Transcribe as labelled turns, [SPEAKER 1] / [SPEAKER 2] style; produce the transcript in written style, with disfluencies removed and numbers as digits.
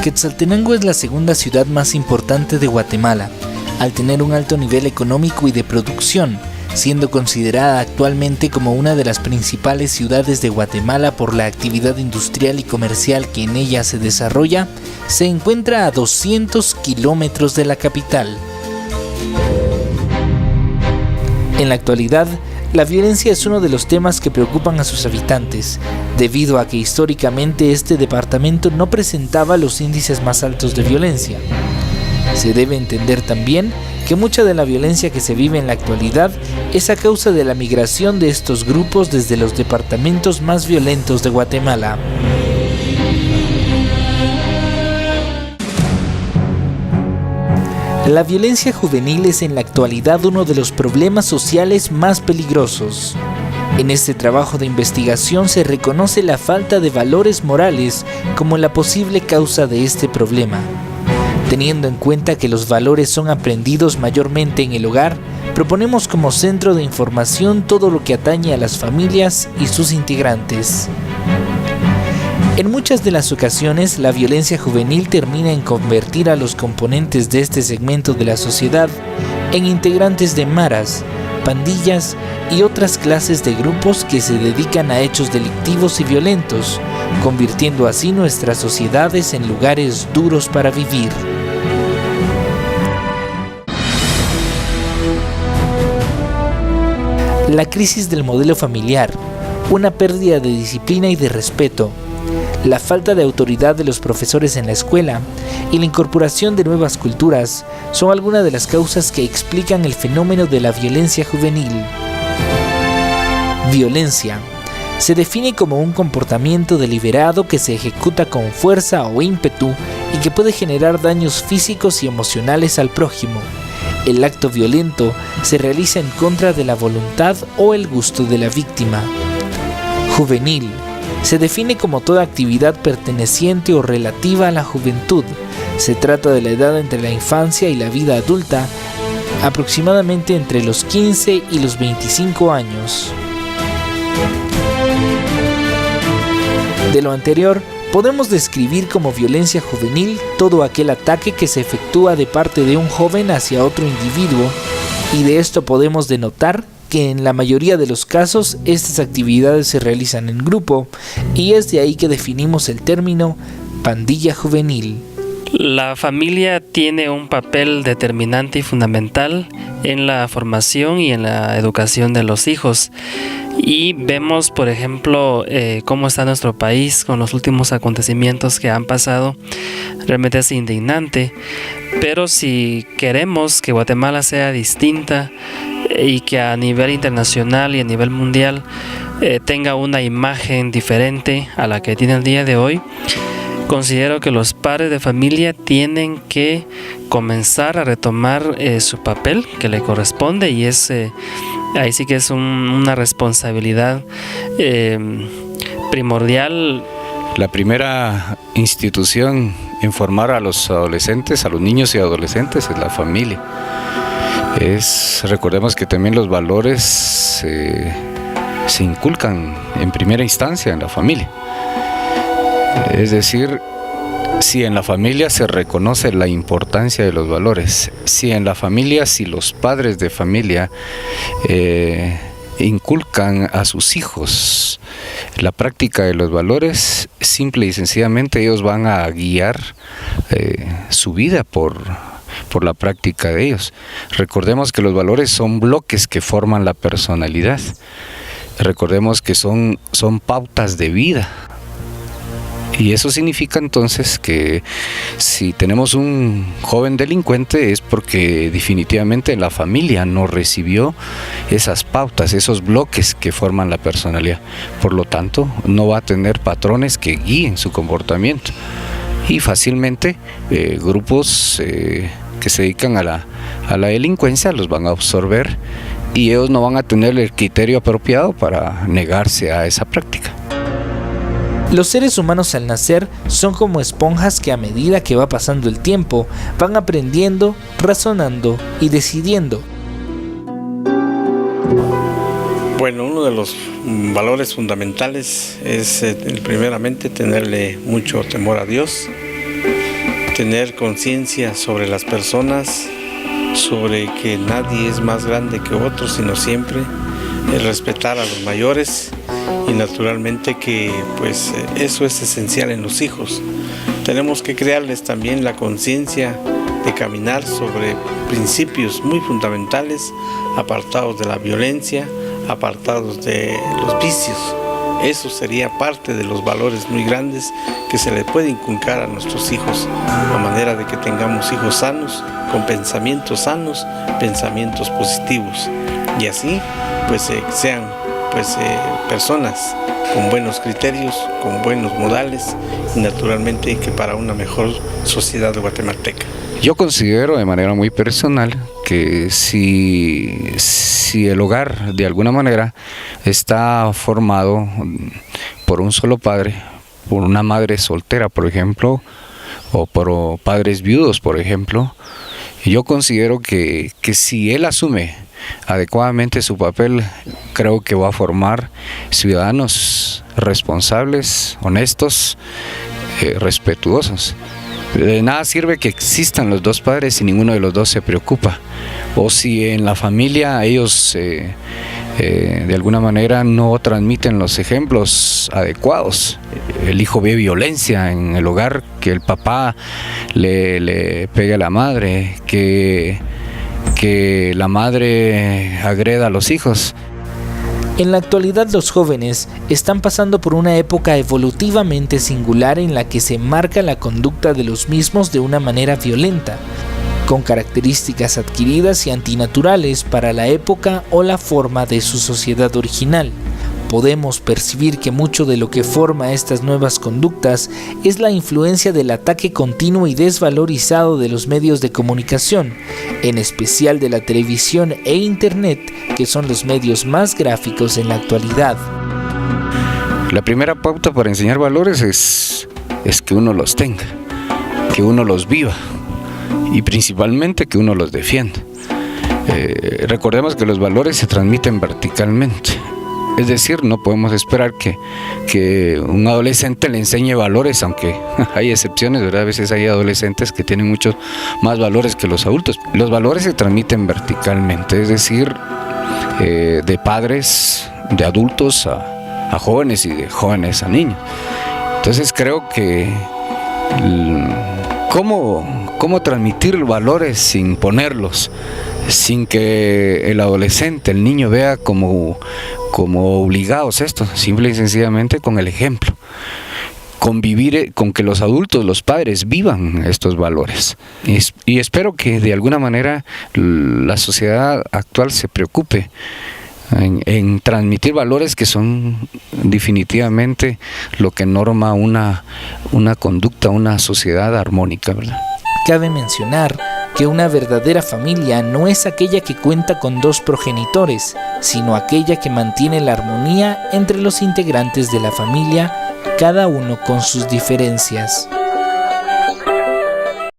[SPEAKER 1] Quetzaltenango es la segunda ciudad más importante de Guatemala, al tener un alto nivel económico y de producción, siendo considerada actualmente como una de las principales ciudades de Guatemala por la actividad industrial y comercial que en ella se desarrolla. Se encuentra a 200 kilómetros de la capital. En la actualidad, la violencia es uno de los temas que preocupan a sus habitantes, debido a que históricamente este departamento no presentaba los índices más altos de violencia. Se debe entender también que mucha de la violencia que se vive en la actualidad es a causa de la migración de estos grupos desde los departamentos más violentos de Guatemala. La violencia juvenil es en la actualidad uno de los problemas sociales más peligrosos. En este trabajo de investigación se reconoce la falta de valores morales como la posible causa de este problema. Teniendo en cuenta que los valores son aprendidos mayormente en el hogar, proponemos como centro de información todo lo que atañe a las familias y sus integrantes. En muchas de las ocasiones, la violencia juvenil termina en convertir a los componentes de este segmento de la sociedad en integrantes de maras, pandillas y otras clases de grupos que se dedican a hechos delictivos y violentos, convirtiendo así nuestras sociedades en lugares duros para vivir. La crisis del modelo familiar, una pérdida de disciplina y de respeto, la falta de autoridad de los profesores en la escuela y la incorporación de nuevas culturas son algunas de las causas que explican el fenómeno de la violencia juvenil. Violencia se define como un comportamiento deliberado que se ejecuta con fuerza o ímpetu y que puede generar daños físicos y emocionales al prójimo. El acto violento se realiza en contra de la voluntad o el gusto de la víctima. Juvenil se define como toda actividad perteneciente o relativa a la juventud. Se trata de la edad entre la infancia y la vida adulta, aproximadamente entre los 15 y los 25 años. De lo anterior, podemos describir como violencia juvenil todo aquel ataque que se efectúa de parte de un joven hacia otro individuo, y de esto podemos denotar que en la mayoría de los casos estas actividades se realizan en grupo, y es de ahí que definimos el término pandilla juvenil.
[SPEAKER 2] La familia tiene un papel determinante y fundamental en la formación y en la educación de los hijos. Y vemos, por ejemplo, cómo está nuestro país con los últimos acontecimientos que han pasado. Realmente es indignante, pero si queremos que Guatemala sea distinta y que a nivel internacional y a nivel mundial tenga una imagen diferente a la que tiene el día de hoy, considero que los padres de familia tienen que comenzar a retomar su papel que le corresponde, y es ahí sí que es una responsabilidad primordial.
[SPEAKER 3] La primera institución en formar a los adolescentes, a los niños y adolescentes, es la familia. Recordemos que también los valores se inculcan en primera instancia en la familia. Es decir, si en la familia se reconoce la importancia de los valores, si los padres de familia inculcan a sus hijos la práctica de los valores, simple y sencillamente ellos van a guiar su vida por la práctica de ellos. Recordemos que los valores son bloques que forman la personalidad. Recordemos que son pautas de vida. Y eso significa entonces que si tenemos un joven delincuente es porque definitivamente la familia no recibió esas pautas, esos bloques que forman la personalidad. Por lo tanto, no va a tener patrones que guíen su comportamiento. Y fácilmente grupos que se dedican a la delincuencia los van a absorber, y ellos no van a tener el criterio apropiado para negarse a esa práctica.
[SPEAKER 1] Los seres humanos al nacer son como esponjas que a medida que va pasando el tiempo van aprendiendo, razonando y decidiendo.
[SPEAKER 4] Bueno, uno de los valores fundamentales es primeramente tenerle mucho temor a Dios, tener conciencia sobre las personas, sobre que nadie es más grande que otro, sino siempre el respetar a los mayores, y naturalmente que pues eso es esencial en los hijos. Tenemos que crearles también la conciencia de caminar sobre principios muy fundamentales, apartados de la violencia, apartados de los vicios. Eso sería parte de los valores muy grandes que se le puede inculcar a nuestros hijos, a manera de que tengamos hijos sanos, con pensamientos sanos, pensamientos positivos, y así pues sean personas con buenos criterios, con buenos modales, y naturalmente que para una mejor sociedad guatemalteca.
[SPEAKER 3] Yo considero de manera muy personal que si el hogar de alguna manera está formado por un solo padre, por una madre soltera, por ejemplo, o por padres viudos, por ejemplo, yo considero que si él asume adecuadamente su papel, creo que va a formar ciudadanos responsables, honestos, respetuosos. De nada sirve que existan los dos padres si ninguno de los dos se preocupa, o si en la familia ellos de alguna manera no transmiten los ejemplos adecuados. El hijo ve violencia en el hogar, que el papá le pegue a la madre, que la madre agreda a los hijos.
[SPEAKER 1] En la actualidad los jóvenes están pasando por una época evolutivamente singular en la que se marca la conducta de los mismos de una manera violenta, con características adquiridas y antinaturales para la época o la forma de su sociedad original. Podemos percibir que mucho de lo que forma estas nuevas conductas es la influencia del ataque continuo y desvalorizado de los medios de comunicación, en especial de la televisión e internet, que son los medios más gráficos en la actualidad.
[SPEAKER 3] La primera pauta para enseñar valores es que uno los tenga, que uno los viva y principalmente que uno los defienda. Recordemos que los valores se transmiten verticalmente. Es decir, no podemos esperar que un adolescente le enseñe valores, aunque hay excepciones, ¿verdad? A veces hay adolescentes que tienen muchos más valores que los adultos. Los valores se transmiten verticalmente, es decir, de padres, de adultos a jóvenes y de jóvenes a niños. Entonces creo que ¿cómo transmitir valores sin ponerlos? Sin que el adolescente, el niño vea como obligados esto, simple y sencillamente con el ejemplo. Convivir con que los adultos, los padres vivan estos valores. Y espero que de alguna manera la sociedad actual se preocupe en transmitir valores que son definitivamente lo que norma una conducta, una sociedad armónica, ¿verdad?
[SPEAKER 1] Cabe mencionar que una verdadera familia no es aquella que cuenta con dos progenitores, sino aquella que mantiene la armonía entre los integrantes de la familia, cada uno con sus diferencias.